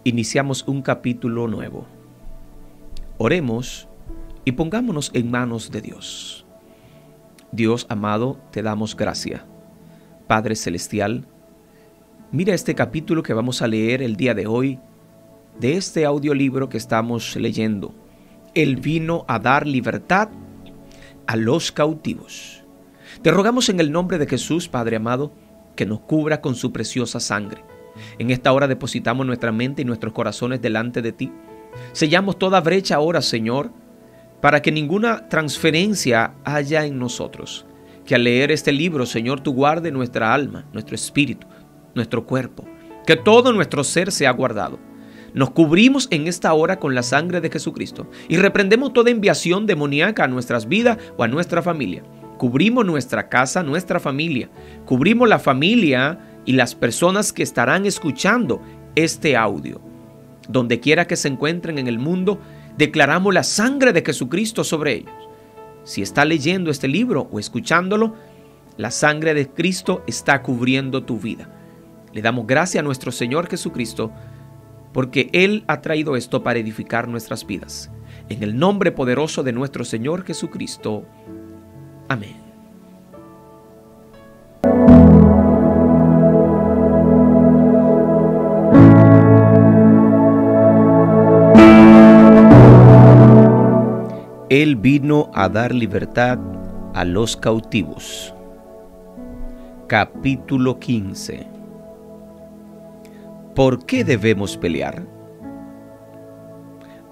iniciamos un capítulo nuevo. Oremos y pongámonos en manos de Dios. Dios amado, te damos gracia. Padre Celestial, mira este capítulo que vamos a leer el día de hoy, de este audiolibro que estamos leyendo. Él vino a dar libertad a los cautivos. Te rogamos en el nombre de Jesús, Padre amado, que nos cubra con su preciosa sangre. En esta hora depositamos nuestra mente y nuestros corazones delante de ti. Sellamos toda brecha ahora, Señor, para que ninguna transferencia haya en nosotros. Que al leer este libro, Señor, tú guardes nuestra alma, nuestro espíritu, nuestro cuerpo. Que todo nuestro ser sea guardado. Nos cubrimos en esta hora con la sangre de Jesucristo y reprendemos toda enviación demoníaca a nuestras vidas o a nuestra familia. Cubrimos nuestra casa, nuestra familia. Cubrimos la familia y las personas que estarán escuchando este audio. Donde quiera que se encuentren en el mundo, declaramos la sangre de Jesucristo sobre ellos. Si está leyendo este libro o escuchándolo, la sangre de Cristo está cubriendo tu vida. Le damos gracias a nuestro Señor Jesucristo porque Él ha traído esto para edificar nuestras vidas. En el nombre poderoso de nuestro Señor Jesucristo. Amén. Él vino a dar libertad a los cautivos. Capítulo 15. ¿Por qué debemos pelear?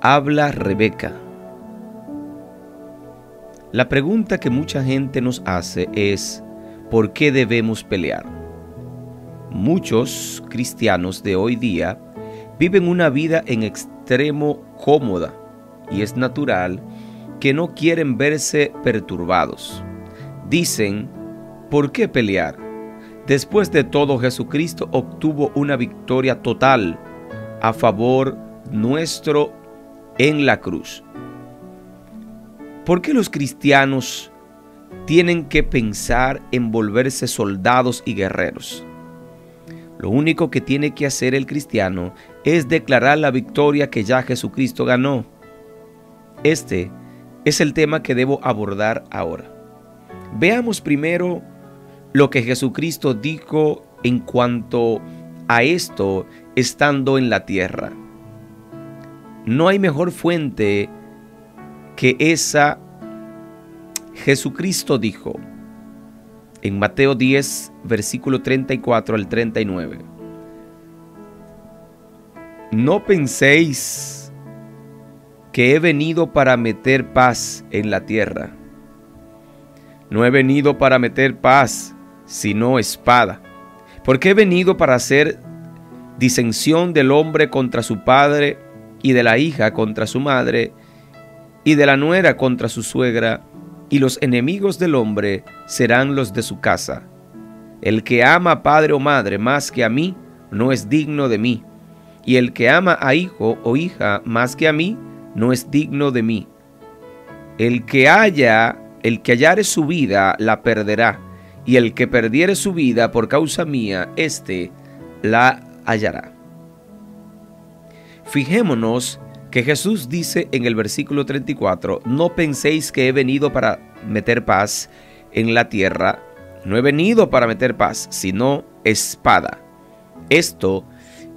Habla Rebeca. La pregunta que mucha gente nos hace es: ¿por qué debemos pelear? Muchos cristianos de hoy día viven una vida en extremo cómoda y es natural que no quieren verse perturbados. Dicen: ¿por qué pelear? Después de todo, Jesucristo obtuvo una victoria total a favor nuestro en la cruz. ¿Por qué los cristianos tienen que pensar en volverse soldados y guerreros? Lo único que tiene que hacer el cristiano es declarar la victoria que ya Jesucristo ganó. Este es el tema que debo abordar ahora. Veamos primero lo que Jesucristo dijo en cuanto a esto estando en la tierra. No hay mejor fuente que esa. Jesucristo dijo en Mateo 10, versículo 34 al 39. No penséis que he venido para meter paz en la tierra. No he venido para meter paz, sino espada. Porque he venido para hacer disensión del hombre contra su padre, y de la hija contra su madre, y de la nuera contra su suegra, y los enemigos del hombre serán los de su casa. El que ama a padre o madre más que a mí, no es digno de mí. Y el que ama a hijo o hija más que a mí, no es digno de mí. El que hallare su vida, la perderá. Y el que perdiere su vida por causa mía, éste la hallará. Fijémonos que Jesús dice en el versículo 34, no penséis que he venido para meter paz en la tierra. No he venido para meter paz, sino espada. Esto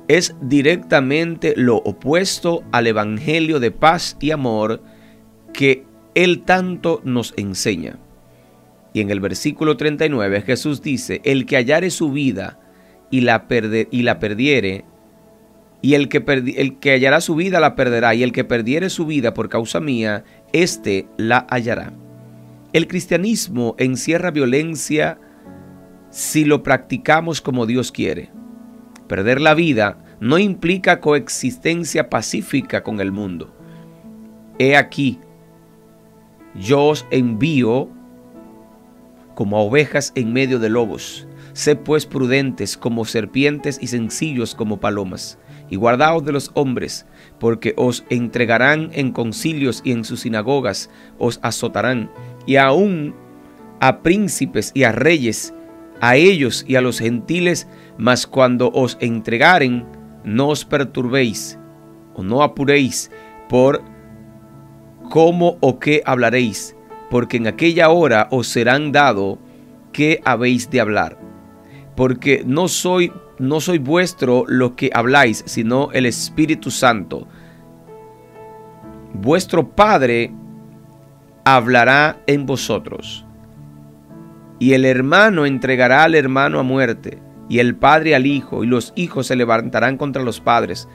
es directamente lo opuesto al evangelio de paz y amor que Él tanto nos enseña. Y en el versículo 39 Jesús dice, el que hallare su vida y la perdiere, y el que hallará su vida la perderá, y el que perdiere su vida por causa mía, éste la hallará. El cristianismo encierra violencia si lo practicamos como Dios quiere. Perder la vida no implica coexistencia pacífica con el mundo. He aquí, yo os envío como a ovejas en medio de lobos. Sed pues prudentes como serpientes y sencillos como palomas. Y guardaos de los hombres, porque os entregarán en concilios y en sus sinagogas os azotarán. Y aún a príncipes y a reyes, a ellos y a los gentiles, mas cuando os entregaren, no os perturbéis o no apuréis por cómo o qué hablaréis, porque en aquella hora os serán dado qué habéis de hablar. Porque no soy vuestro lo que habláis, sino el Espíritu Santo. Vuestro Padre hablará en vosotros. Y el hermano entregará al hermano a muerte, y el padre al hijo, y los hijos se levantarán contra los padres,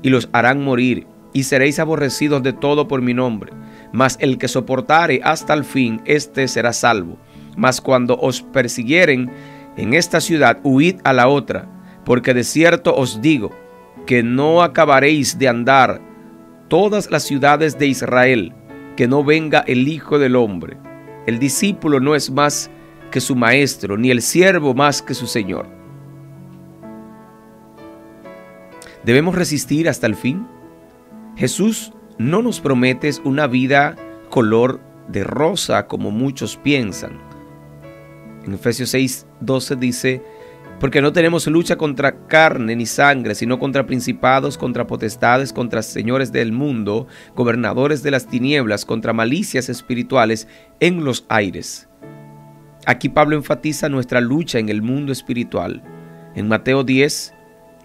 y los harán morir, y seréis aborrecidos de todo por mi nombre. Mas el que soportare hasta el fin, éste será salvo. Mas cuando os persiguieren en esta ciudad, huid a la otra, porque de cierto os digo, que no acabaréis de andar todas las ciudades de Israel, que no venga el Hijo del Hombre. El discípulo no es más que su maestro, ni el siervo más que su señor. ¿Debemos resistir hasta el fin? Jesús no nos promete una vida color de rosa como muchos piensan. En Efesios 6:12 dice: porque no tenemos lucha contra carne ni sangre, sino contra principados, contra potestades, contra señores del mundo, gobernadores de las tinieblas, contra malicias espirituales en los aires. Aquí Pablo enfatiza nuestra lucha en el mundo espiritual. En Mateo 10,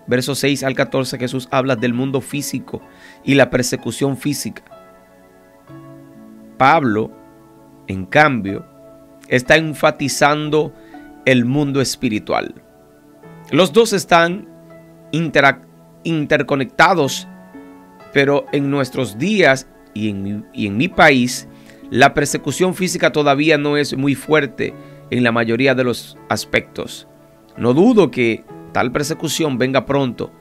versos 6 al 14, Jesús habla del mundo físico y la persecución física. Pablo, en cambio, está enfatizando el mundo espiritual. Los dos están interconectados, pero en nuestros días y en mi país, la persecución física todavía no es muy fuerte en la mayoría de los aspectos. No dudo que tal persecución venga pronto.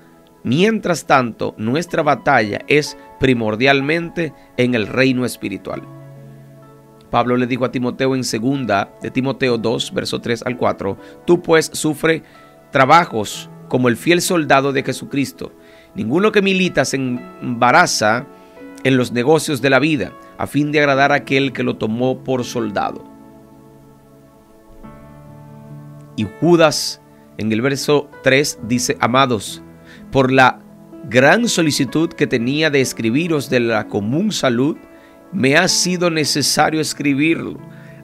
Mientras tanto, nuestra batalla es primordialmente en el reino espiritual. Pablo le dijo a Timoteo en 2 de Timoteo 2, verso 3 al 4, tú pues sufre trabajos como el fiel soldado de Jesucristo. Ninguno que milita se embaraza en los negocios de la vida, a fin de agradar a aquel que lo tomó por soldado. Y Judas, en el verso 3, dice: amados, por la gran solicitud que tenía de escribiros de la común salud, me ha sido necesario escribirlo,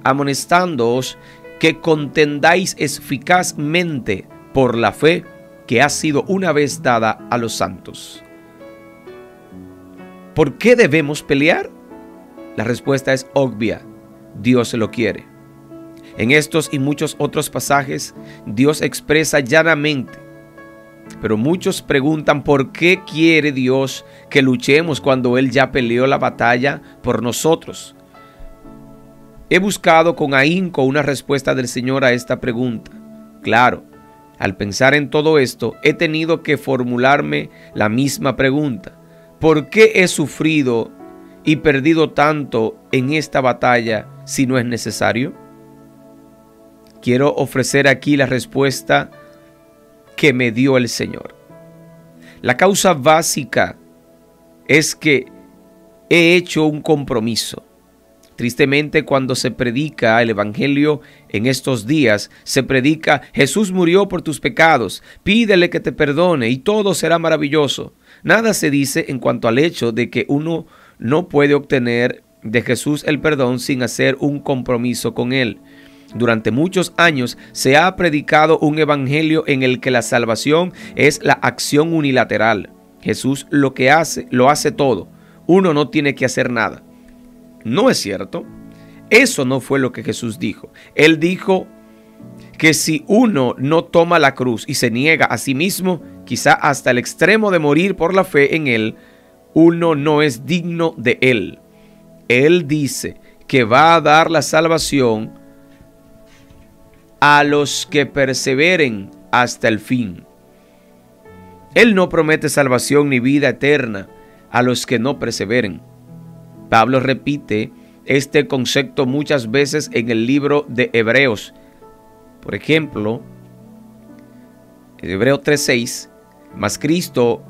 amonestándoos que contendáis eficazmente por la fe que ha sido una vez dada a los santos. ¿Por qué debemos pelear? La respuesta es obvia: Dios lo quiere. En estos y muchos otros pasajes, Dios expresa llanamente, pero muchos preguntan por qué quiere Dios que luchemos cuando Él ya peleó la batalla por nosotros. He buscado con ahínco una respuesta del Señor a esta pregunta. Claro, al pensar en todo esto, he tenido que formularme la misma pregunta: ¿por qué he sufrido y perdido tanto en esta batalla si no es necesario? Quiero ofrecer aquí la respuesta que me dio el Señor. La causa básica es que he hecho un compromiso. Tristemente, cuando se predica el Evangelio en estos días, se predica: Jesús murió por tus pecados, pídele que te perdone y todo será maravilloso. Nada se dice en cuanto al hecho de que uno no puede obtener de Jesús el perdón sin hacer un compromiso con Él. Durante muchos años se ha predicado un evangelio en el que la salvación es la acción unilateral. Jesús lo hace todo. Uno no tiene que hacer nada. No es cierto. Eso no fue lo que Jesús dijo. Él dijo que si uno no toma la cruz y se niega a sí mismo, quizá hasta el extremo de morir por la fe en Él, uno no es digno de Él. Él dice que va a dar la salvación a los que perseveren hasta el fin. Él no promete salvación ni vida eterna a los que no perseveren. Pablo repite este concepto muchas veces en el libro de Hebreos. Por ejemplo, en Hebreos 3:6, mas Cristo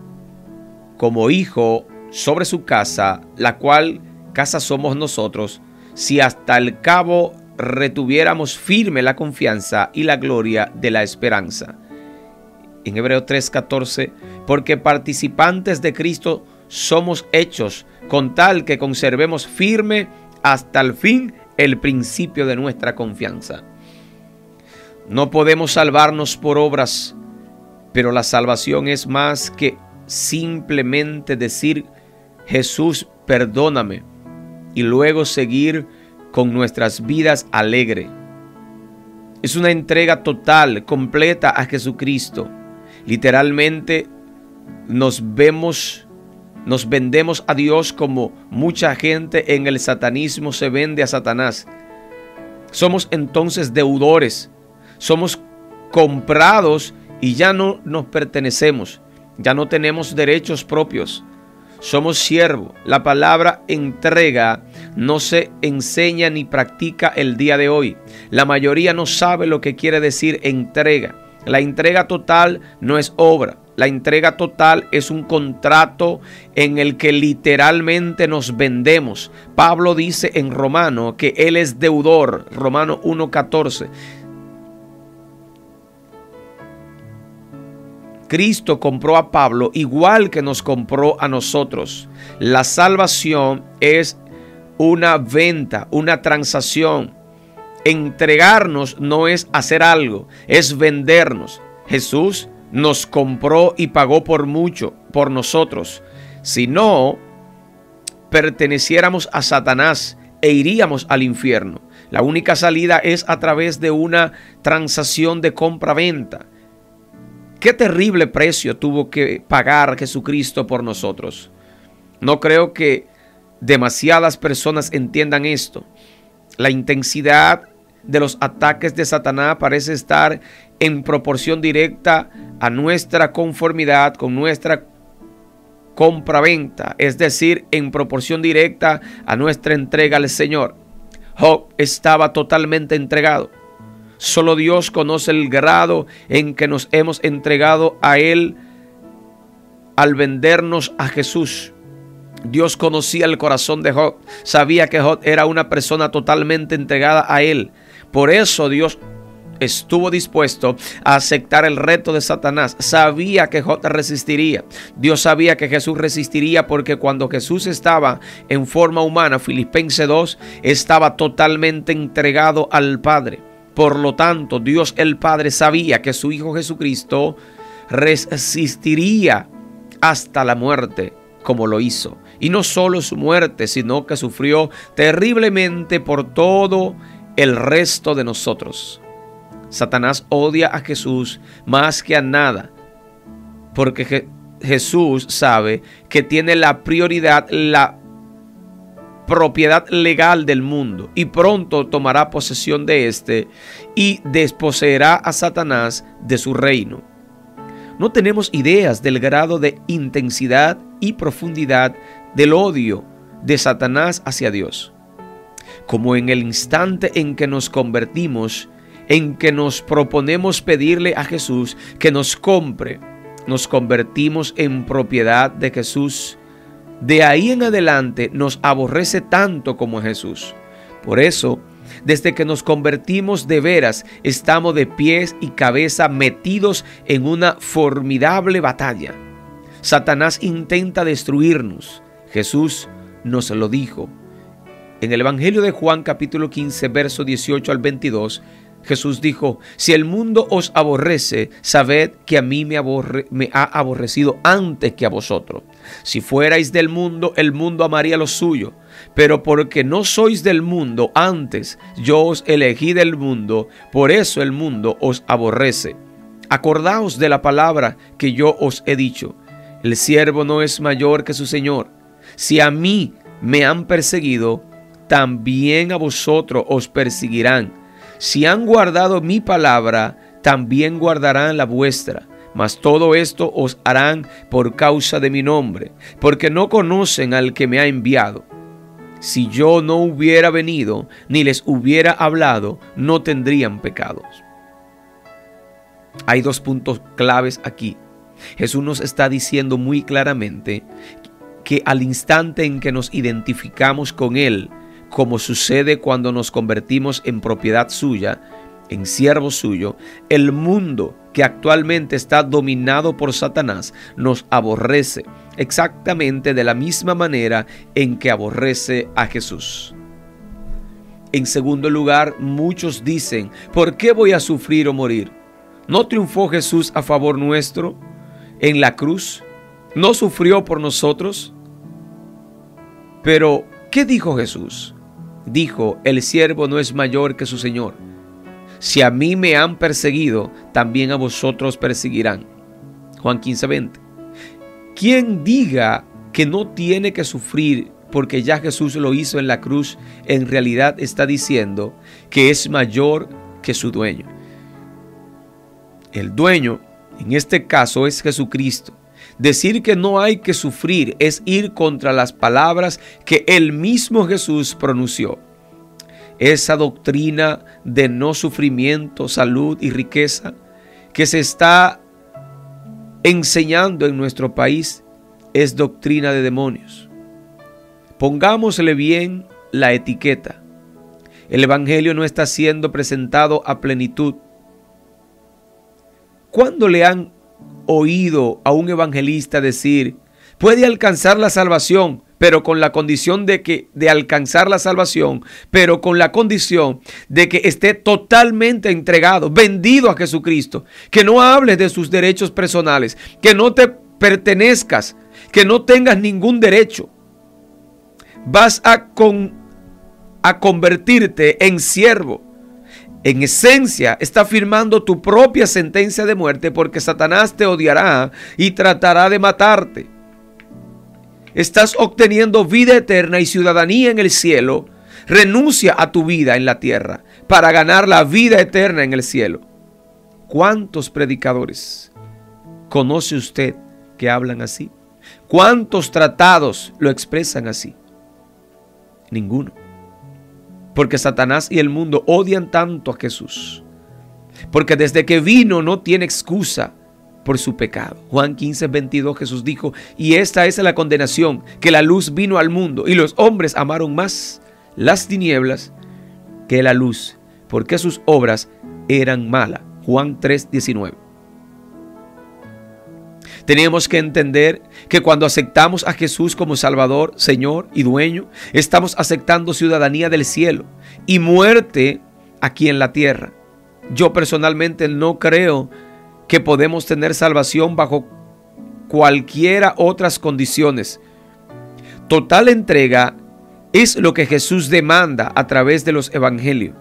como hijo sobre su casa, la cual casa somos nosotros, si hasta el cabo retuviéramos firme la confianza y la gloria de la esperanza. En Hebreos 3:14, porque participantes de Cristo somos hechos, con tal que conservemos firme hasta el fin el principio de nuestra confianza. No podemos salvarnos por obras, pero la salvación es más que simplemente decir: Jesús, perdóname, y luego seguir con nuestras vidas alegre. Es una entrega total, completa a Jesucristo. Literalmente nos vendemos a Dios como mucha gente en el satanismo se vende a Satanás. Somos entonces deudores, somos comprados y ya no nos pertenecemos, ya no tenemos derechos propios. Somos siervos. La palabra entrega no se enseña ni practica el día de hoy. La mayoría no sabe lo que quiere decir entrega. La entrega total no es obra. La entrega total es un contrato en el que literalmente nos vendemos. Pablo dice en Romano que él es deudor. Romano 1:14. Cristo compró a Pablo igual que nos compró a nosotros. La salvación es una venta, una transacción. Entregarnos no es hacer algo, es vendernos. Jesús nos compró y pagó por mucho por nosotros. Si no, perteneciéramos a Satanás e iríamos al infierno. La única salida es a través de una transacción de compra-venta. Qué terrible precio tuvo que pagar Jesucristo por nosotros. No creo que demasiadas personas entiendan esto. La intensidad de los ataques de Satanás parece estar en proporción directa a nuestra conformidad con nuestra compra-venta, es decir, en proporción directa a nuestra entrega al Señor. Job estaba totalmente entregado. Solo Dios conoce el grado en que nos hemos entregado a Él al vendernos a Jesús. Dios conocía el corazón de Job, sabía que Job era una persona totalmente entregada a Él. Por eso Dios estuvo dispuesto a aceptar el reto de Satanás. Sabía que Job resistiría. Dios sabía que Jesús resistiría, porque cuando Jesús estaba en forma humana, Filipenses 2, estaba totalmente entregado al Padre. Por lo tanto, Dios el Padre sabía que su Hijo Jesucristo resistiría hasta la muerte, como lo hizo. Y no solo su muerte, sino que sufrió terriblemente por todo el resto de nosotros. Satanás odia a Jesús más que a nada, porque Jesús sabe que tiene la prioridad, la propiedad legal del mundo, y pronto tomará posesión de este y desposeerá a Satanás de su reino. No tenemos ideas del grado de intensidad y profundidad del odio de Satanás hacia Dios. Como en el instante en que nos convertimos, en que nos proponemos pedirle a Jesús que nos compre, nos convertimos en propiedad de Jesús. De ahí en adelante nos aborrece tanto como a Jesús. Por eso, desde que nos convertimos de veras, estamos de pies y cabeza metidos en una formidable batalla. Satanás intenta destruirnos. Jesús nos lo dijo. En el Evangelio de Juan, capítulo 15, verso 18 al 22, Jesús dijo: si el mundo os aborrece, sabed que a mí me ha aborrecido antes que a vosotros. Si fuerais del mundo, el mundo amaría lo suyo. Pero porque no sois del mundo, antes yo os elegí del mundo, por eso el mundo os aborrece. Acordaos de la palabra que yo os he dicho: el siervo no es mayor que su señor. Si a mí me han perseguido, también a vosotros os perseguirán. Si han guardado mi palabra, también guardarán la vuestra. Mas todo esto os harán por causa de mi nombre, porque no conocen al que me ha enviado. Si yo no hubiera venido, ni les hubiera hablado, no tendrían pecados. Hay dos puntos claves aquí. Jesús nos está diciendo muy claramente que al instante en que nos identificamos con Él, como sucede cuando nos convertimos en propiedad suya, en siervo suyo, el mundo que actualmente está dominado por Satanás nos aborrece exactamente de la misma manera en que aborrece a Jesús. En segundo lugar, muchos dicen: ¿por qué voy a sufrir o morir? ¿No triunfó Jesús a favor nuestro en la cruz? ¿No sufrió por nosotros? Pero, ¿qué dijo Jesús? Dijo: el siervo no es mayor que su Señor. Si a mí me han perseguido, también a vosotros perseguirán. Juan 15:20. Quien diga que no tiene que sufrir porque ya Jesús lo hizo en la cruz, en realidad está diciendo que es mayor que su dueño. El dueño, en este caso, es Jesucristo. Decir que no hay que sufrir es ir contra las palabras que el mismo Jesús pronunció. Esa doctrina de no sufrimiento, salud y riqueza que se está enseñando en nuestro país es doctrina de demonios. Pongámosle bien la etiqueta. El evangelio no está siendo presentado a plenitud. ¿Cuándo le han oído a un evangelista decir: puede alcanzar la salvación, pero con la condición de alcanzar la salvación, pero con la condición de que esté totalmente entregado, vendido a Jesucristo, que no hables de sus derechos personales, que no te pertenezcas, que no tengas ningún derecho? Vas a convertirte en siervo. En esencia, está firmando tu propia sentencia de muerte, porque Satanás te odiará y tratará de matarte. Estás obteniendo vida eterna y ciudadanía en el cielo. Renuncia a tu vida en la tierra para ganar la vida eterna en el cielo. ¿Cuántos predicadores conoce usted que hablan así? ¿Cuántos tratados lo expresan así? Ninguno. Porque Satanás y el mundo odian tanto a Jesús. Porque desde que vino no tiene excusa por su pecado. Juan 15:22, Jesús dijo: y esta es la condenación, que la luz vino al mundo y los hombres amaron más las tinieblas que la luz, porque sus obras eran malas. Juan 3:19. Tenemos que entender que cuando aceptamos a Jesús como Salvador, Señor y Dueño, estamos aceptando ciudadanía del cielo y muerte aquí en la tierra. Yo personalmente no creo que podemos tener salvación bajo cualquiera otras condiciones. Total entrega es lo que Jesús demanda a través de los evangelios.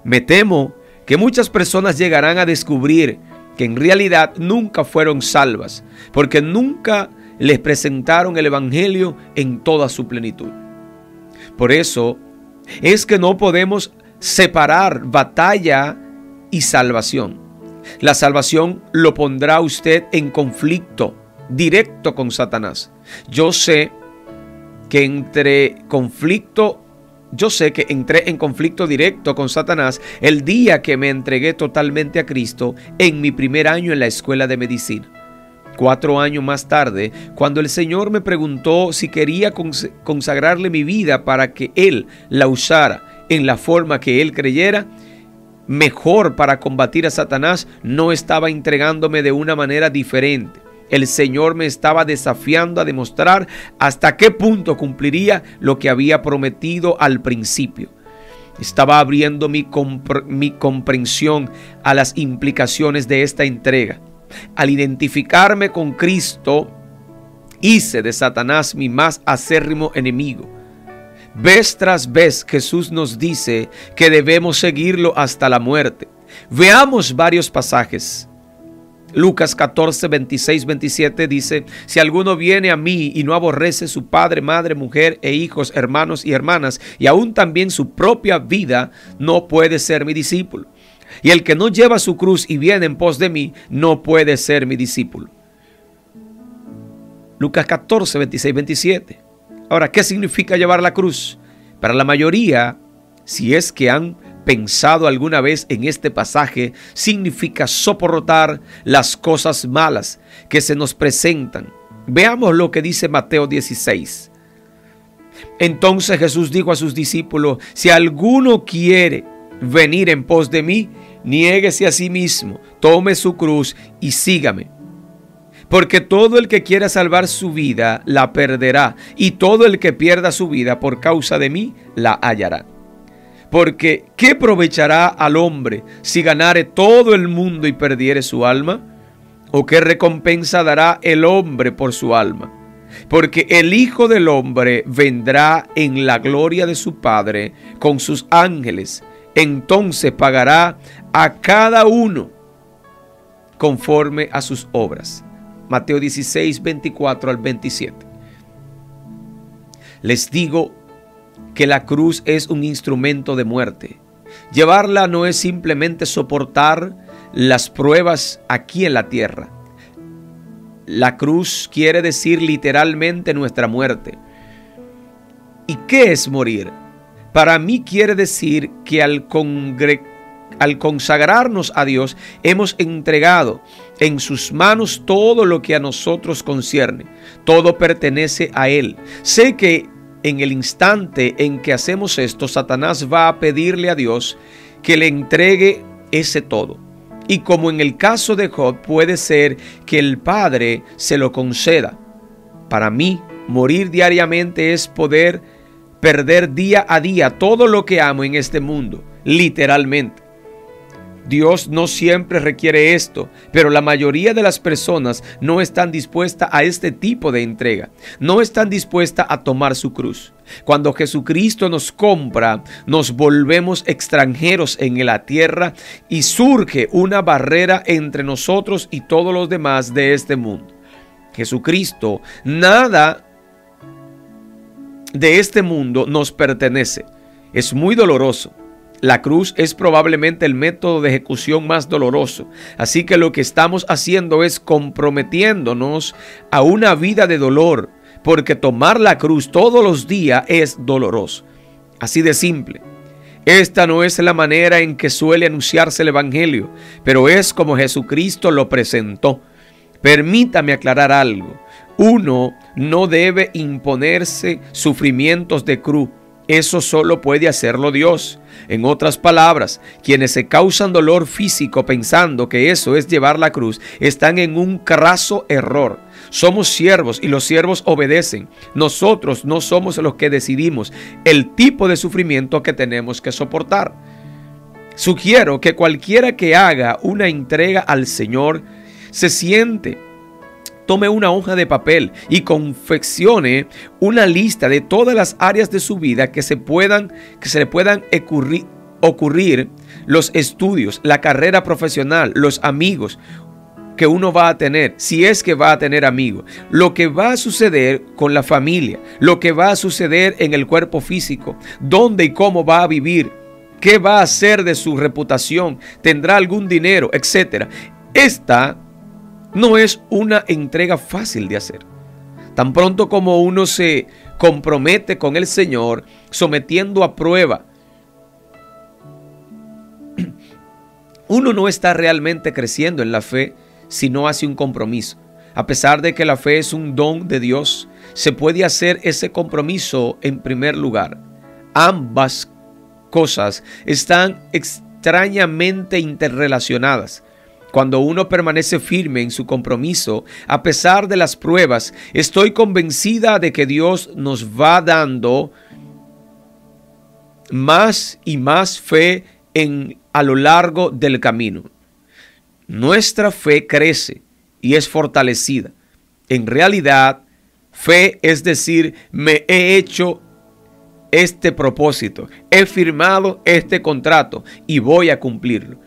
Me temo que muchas personas llegarán a descubrir que en realidad nunca fueron salvas, porque nunca les presentaron el evangelio en toda su plenitud. Por eso es que no podemos separar batalla y salvación. La salvación lo pondrá usted en conflicto directo con Satanás. Yo sé que entré en conflicto directo con Satanás el día que me entregué totalmente a Cristo en mi primer año en la escuela de medicina. 4 años más tarde, cuando el Señor me preguntó si quería consagrarle mi vida para que Él la usara en la forma que Él creyera mejor para combatir a Satanás, no estaba entregándome de una manera diferente. El Señor me estaba desafiando a demostrar hasta qué punto cumpliría lo que había prometido al principio. Estaba abriendo mi comprensión a las implicaciones de esta entrega. Al identificarme con Cristo, hice de Satanás mi más acérrimo enemigo. Vez tras vez Jesús nos dice que debemos seguirlo hasta la muerte. Veamos varios pasajes. Lucas 14, 26, 27 dice: si alguno viene a mí y no aborrece su padre, madre, mujer e hijos, hermanos y hermanas, y aún también su propia vida, no puede ser mi discípulo. Y el que no lleva su cruz y viene en pos de mí, no puede ser mi discípulo. Lucas 14, 26, 27. Ahora, ¿qué significa llevar la cruz? Para la mayoría, si es que han pensado alguna vez en este pasaje, significa soportar las cosas malas que se nos presentan. Veamos lo que dice Mateo 16. Entonces Jesús dijo a sus discípulos: si alguno quiere venir en pos de mí, niéguese a sí mismo, tome su cruz y sígame. Porque todo el que quiera salvar su vida la perderá, y todo el que pierda su vida por causa de mí la hallará. Porque ¿qué aprovechará al hombre si ganare todo el mundo y perdiere su alma? ¿O qué recompensa dará el hombre por su alma? Porque el Hijo del Hombre vendrá en la gloria de su Padre con sus ángeles. Entonces pagará a cada uno conforme a sus obras. Mateo 16, 24 al 27. Les digo que la cruz es un instrumento de muerte. Llevarla no es simplemente soportar las pruebas aquí en la tierra. La cruz quiere decir literalmente nuestra muerte. ¿Y qué es morir? Para mí quiere decir que al consagrarnos a Dios, hemos entregado en sus manos todo lo que a nosotros concierne. Todo pertenece a Él. Sé que en el instante en que hacemos esto, Satanás va a pedirle a Dios que le entregue ese todo. Y como en el caso de Job, puede ser que el Padre se lo conceda. Para mí, morir diariamente es poder perder día a día todo lo que amo en este mundo, literalmente. Dios no siempre requiere esto, pero la mayoría de las personas no están dispuestas a este tipo de entrega. No están dispuestas a tomar su cruz. Cuando Jesucristo nos compra, nos volvemos extranjeros en la tierra y surge una barrera entre nosotros y todos los demás de este mundo. Jesucristo, nada de este mundo nos pertenece. Es muy doloroso. La cruz es probablemente el método de ejecución más doloroso. Así que lo que estamos haciendo es comprometiéndonos a una vida de dolor, porque tomar la cruz todos los días es doloroso. Así de simple. Esta no es la manera en que suele anunciarse el Evangelio, pero es como Jesucristo lo presentó. Permítame aclarar algo. Uno no debe imponerse sufrimientos de cruz. Eso solo puede hacerlo Dios. En otras palabras, quienes se causan dolor físico pensando que eso es llevar la cruz, están en un craso error. Somos siervos y los siervos obedecen. Nosotros no somos los que decidimos el tipo de sufrimiento que tenemos que soportar. Sugiero que cualquiera que haga una entrega al Señor se siente, tome una hoja de papel y confeccione una lista de todas las áreas de su vida que se le puedan ocurrir, los estudios, la carrera profesional, los amigos que uno va a tener, si es que va a tener amigos, lo que va a suceder con la familia, lo que va a suceder en el cuerpo físico, dónde y cómo va a vivir, qué va a hacer de su reputación, tendrá algún dinero, etc. Esta no es una entrega fácil de hacer. Tan pronto como uno se compromete con el Señor, sometiendo a prueba, uno no está realmente creciendo en la fe si no hace un compromiso. A pesar de que la fe es un don de Dios, se puede hacer ese compromiso en primer lugar. Ambas cosas están extrañamente interrelacionadas. Cuando uno permanece firme en su compromiso, a pesar de las pruebas, estoy convencida de que Dios nos va dando más y más fe a lo largo del camino. Nuestra fe crece y es fortalecida. En realidad, fe es decir, me he hecho este propósito, he firmado este contrato y voy a cumplirlo.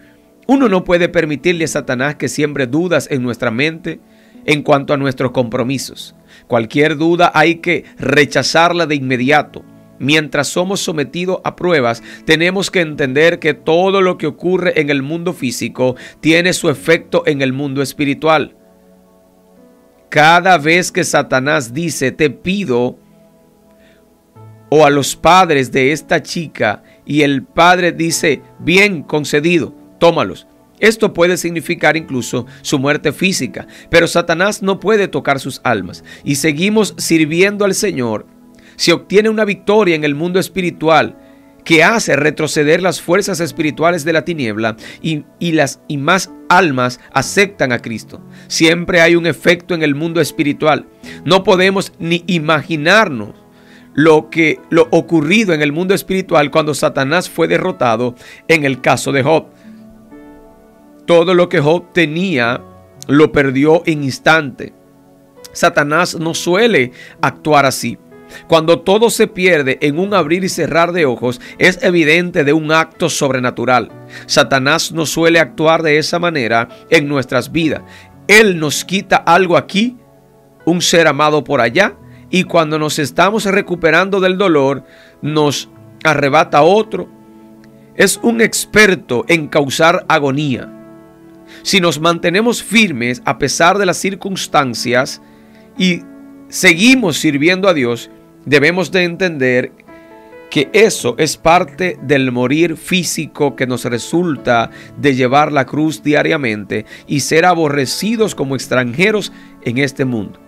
Uno no puede permitirle a Satanás que siembre dudas en nuestra mente en cuanto a nuestros compromisos. Cualquier duda hay que rechazarla de inmediato. Mientras somos sometidos a pruebas, tenemos que entender que todo lo que ocurre en el mundo físico tiene su efecto en el mundo espiritual. Cada vez que Satanás dice, te pido, o a los padres de esta chica, y el padre dice, bien, concedido, tómalos. Esto puede significar incluso su muerte física, pero Satanás no puede tocar sus almas. Y seguimos sirviendo al Señor. Se obtiene una victoria en el mundo espiritual que hace retroceder las fuerzas espirituales de la tiniebla y más almas aceptan a Cristo. Siempre hay un efecto en el mundo espiritual. No podemos ni imaginarnos lo ocurrido en el mundo espiritual cuando Satanás fue derrotado en el caso de Job. Todo lo que Job tenía lo perdió en instante. Satanás no suele actuar así. Cuando todo se pierde en un abrir y cerrar de ojos, es evidente de un acto sobrenatural. Satanás no suele actuar de esa manera en nuestras vidas. Él nos quita algo aquí, un ser amado por allá, y cuando nos estamos recuperando del dolor, nos arrebata otro. Es un experto en causar agonía. Si nos mantenemos firmes a pesar de las circunstancias y seguimos sirviendo a Dios, debemos de entender que eso es parte del morir físico que nos resulta de llevar la cruz diariamente y ser aborrecidos como extranjeros en este mundo.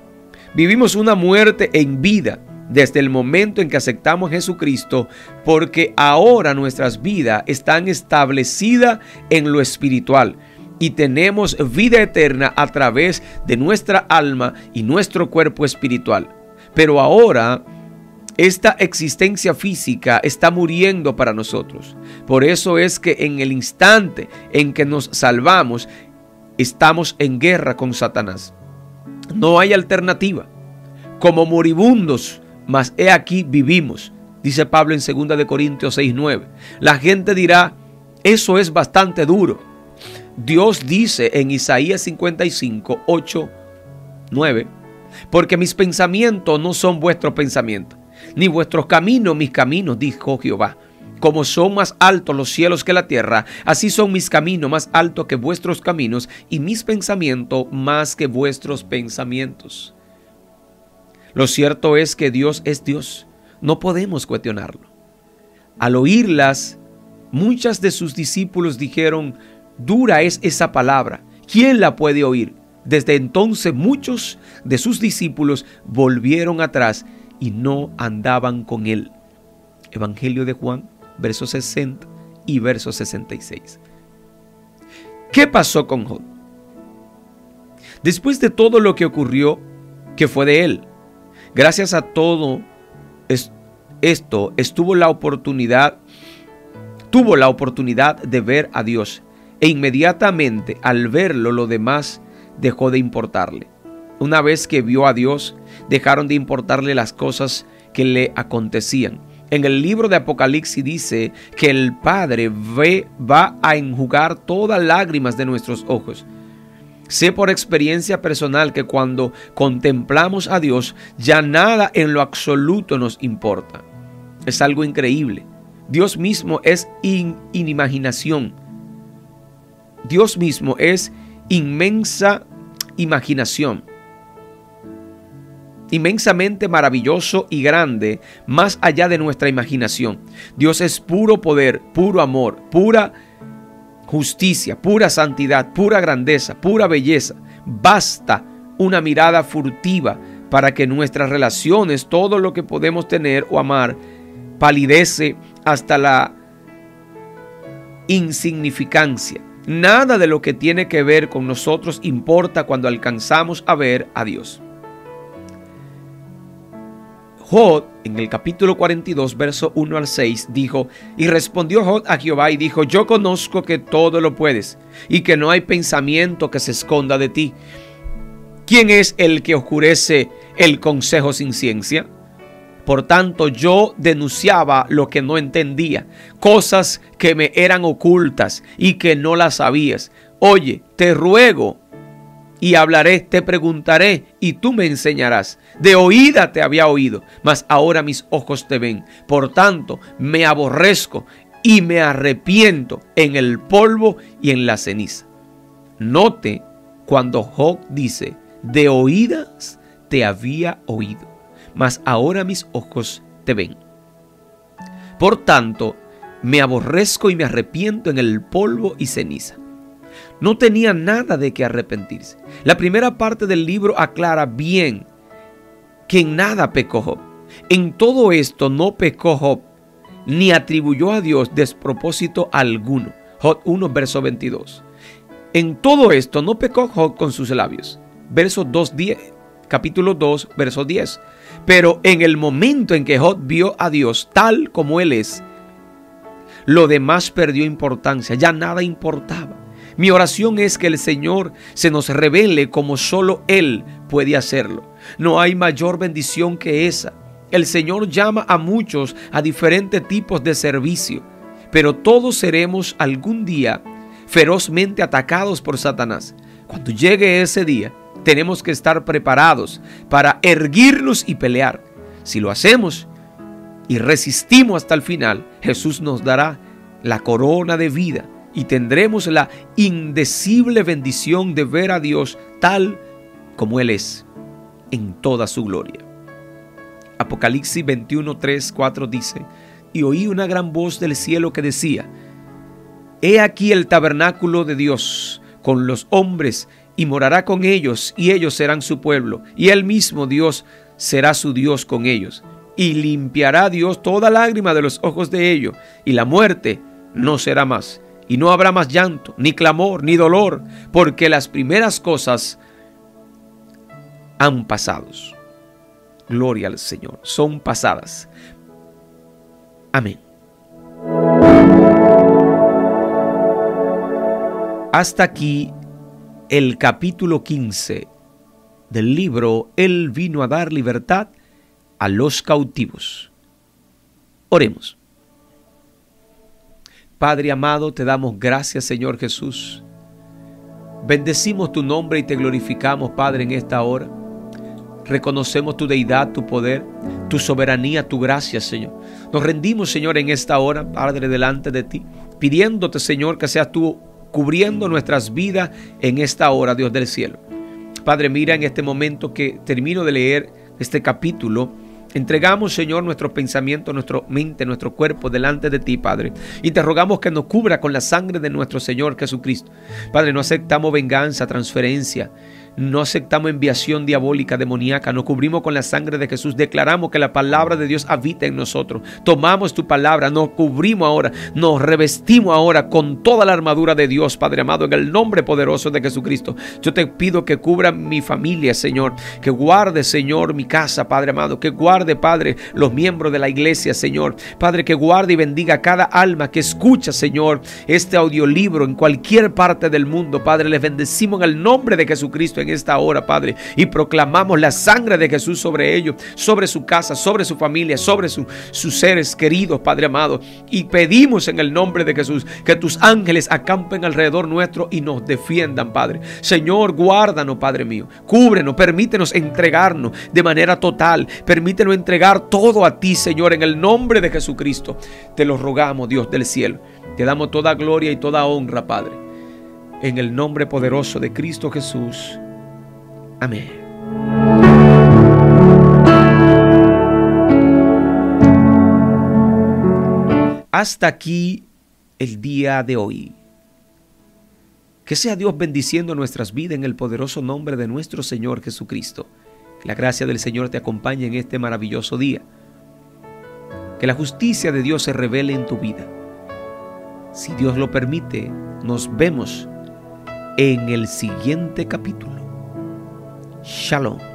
Vivimos una muerte en vida desde el momento en que aceptamos a Jesucristo, porque ahora nuestras vidas están establecidas en lo espiritual y tenemos vida eterna a través de nuestra alma y nuestro cuerpo espiritual. Pero ahora esta existencia física está muriendo para nosotros. Por eso es que en el instante en que nos salvamos, estamos en guerra con Satanás. No hay alternativa. Como moribundos, mas he aquí vivimos, dice Pablo en 2 Corintios 6:9. La gente dirá, eso es bastante duro. Dios dice en Isaías 55:8-9, porque mis pensamientos no son vuestros pensamientos, ni vuestros caminos mis caminos, dijo Jehová. Como son más altos los cielos que la tierra, así son mis caminos más altos que vuestros caminos, y mis pensamientos más que vuestros pensamientos. Lo cierto es que Dios es Dios. No podemos cuestionarlo. Al oírlas, muchas de sus discípulos dijeron, dura es esa palabra. ¿Quién la puede oír? Desde entonces muchos de sus discípulos volvieron atrás y no andaban con él. Evangelio de Juan, versos 60 y versos 66. ¿Qué pasó con Job? Después de todo lo que ocurrió, ¿qué fue de él? Gracias a todo esto, tuvo la oportunidad de ver a Dios, e inmediatamente al verlo, lo demás dejó de importarle. Una vez que vio a Dios, dejaron de importarle las cosas que le acontecían. En el libro de Apocalipsis dice que el Padre va a enjugar todas lágrimas de nuestros ojos. Sé por experiencia personal que cuando contemplamos a Dios, ya nada en lo absoluto nos importa. Es algo increíble. Dios mismo es inimaginación. Dios mismo es inmensa imaginación. Inmensamente maravilloso y grande, más allá de nuestra imaginación. Dios es puro poder, puro amor, pura justicia, pura santidad, pura grandeza, pura belleza. Basta una mirada furtiva para que nuestras relaciones, todo lo que podemos tener o amar, palidece hasta la insignificancia. Nada de lo que tiene que ver con nosotros importa cuando alcanzamos a ver a Dios. Job, en el capítulo 42, verso 1 al 6, dijo, y respondió Job a Jehová y dijo, yo conozco que todo lo puedes y que no hay pensamiento que se esconda de ti. ¿Quién es el que oscurece el consejo sin ciencia? Por tanto, yo denunciaba lo que no entendía, cosas que me eran ocultas y que no las sabías. Oye, te ruego y hablaré, te preguntaré y tú me enseñarás. De oída te había oído, mas ahora mis ojos te ven. Por tanto, me aborrezco y me arrepiento en el polvo y en la ceniza. Note cuando Job dice, de oídas te había oído, mas ahora mis ojos te ven. Por tanto, me aborrezco y me arrepiento en el polvo y ceniza. No tenía nada de qué arrepentirse. La primera parte del libro aclara bien que en nada pecó Job. En todo esto no pecó Job. ni atribuyó a Dios despropósito alguno. Job 1, verso 22. En todo esto no pecó Job con sus labios. Capítulo 2, verso 10. Pero en el momento en que Job vio a Dios tal como Él es, lo demás perdió importancia, ya nada importaba. Mi oración es que el Señor se nos revele como solo Él puede hacerlo. No hay mayor bendición que esa. El Señor llama a muchos a diferentes tipos de servicio, pero todos seremos algún día ferozmente atacados por Satanás. Cuando llegue ese día, tenemos que estar preparados para erguirnos y pelear. Si lo hacemos y resistimos hasta el final, Jesús nos dará la corona de vida y tendremos la indecible bendición de ver a Dios tal como Él es, en toda su gloria. Apocalipsis 21, 3, 4 dice: y oí una gran voz del cielo que decía: he aquí el tabernáculo de Dios con los hombres, y morará con ellos, y ellos serán su pueblo, y Él mismo Dios será su Dios con ellos, y limpiará Dios toda lágrima de los ojos de ellos, y la muerte no será más, y no habrá más llanto, ni clamor, ni dolor, porque las primeras cosas han pasado. Gloria al Señor, son pasadas. Amén. Hasta aquí el capítulo 15 del libro Él vino a dar libertad a los cautivos. Oremos. Padre amado, te damos gracias, Señor Jesús. Bendecimos tu nombre y te glorificamos, Padre, en esta hora. Reconocemos tu deidad, tu poder, tu soberanía, tu gracia, Señor. Nos rendimos, Señor, en esta hora, Padre, delante de ti, pidiéndote, Señor, que seas tú cubriendo nuestras vidas en esta hora, Dios del cielo. Padre, mira en este momento que termino de leer este capítulo, entregamos, Señor, nuestros pensamientos, nuestra mente, nuestro cuerpo delante de ti, Padre, y te rogamos que nos cubra con la sangre de nuestro Señor Jesucristo. Padre, no aceptamos venganza, transferencia, no aceptamos enviación diabólica, demoníaca, nos cubrimos con la sangre de Jesús, declaramos que la palabra de Dios habita en nosotros, tomamos tu palabra, nos cubrimos ahora, nos revestimos ahora con toda la armadura de Dios, Padre amado, en el nombre poderoso de Jesucristo. Yo te pido que cubra mi familia, Señor, que guarde, Señor, mi casa, Padre amado, que guarde, Padre, los miembros de la iglesia, Señor, Padre, que guarde y bendiga a cada alma que escucha, Señor, este audiolibro en cualquier parte del mundo, Padre. Les bendecimos en el nombre de Jesucristo en esta hora, Padre, y proclamamos la sangre de Jesús sobre ellos, sobre su casa, sobre su familia, sobre sus seres queridos, Padre amado, y pedimos en el nombre de Jesús que tus ángeles acampen alrededor nuestro y nos defiendan, Padre. Señor, guárdanos, Padre mío, cúbrenos, permítenos entregarnos de manera total, permítenos entregar todo a ti, Señor, en el nombre de Jesucristo. Te lo rogamos, Dios del cielo. Te damos toda gloria y toda honra, Padre, en el nombre poderoso de Cristo Jesús. Amén. Hasta aquí el día de hoy. Que sea Dios bendiciendo nuestras vidas en el poderoso nombre de nuestro Señor Jesucristo. Que la gracia del Señor te acompañe en este maravilloso día. Que la justicia de Dios se revele en tu vida. Si Dios lo permite, nos vemos en el siguiente capítulo. Shalom.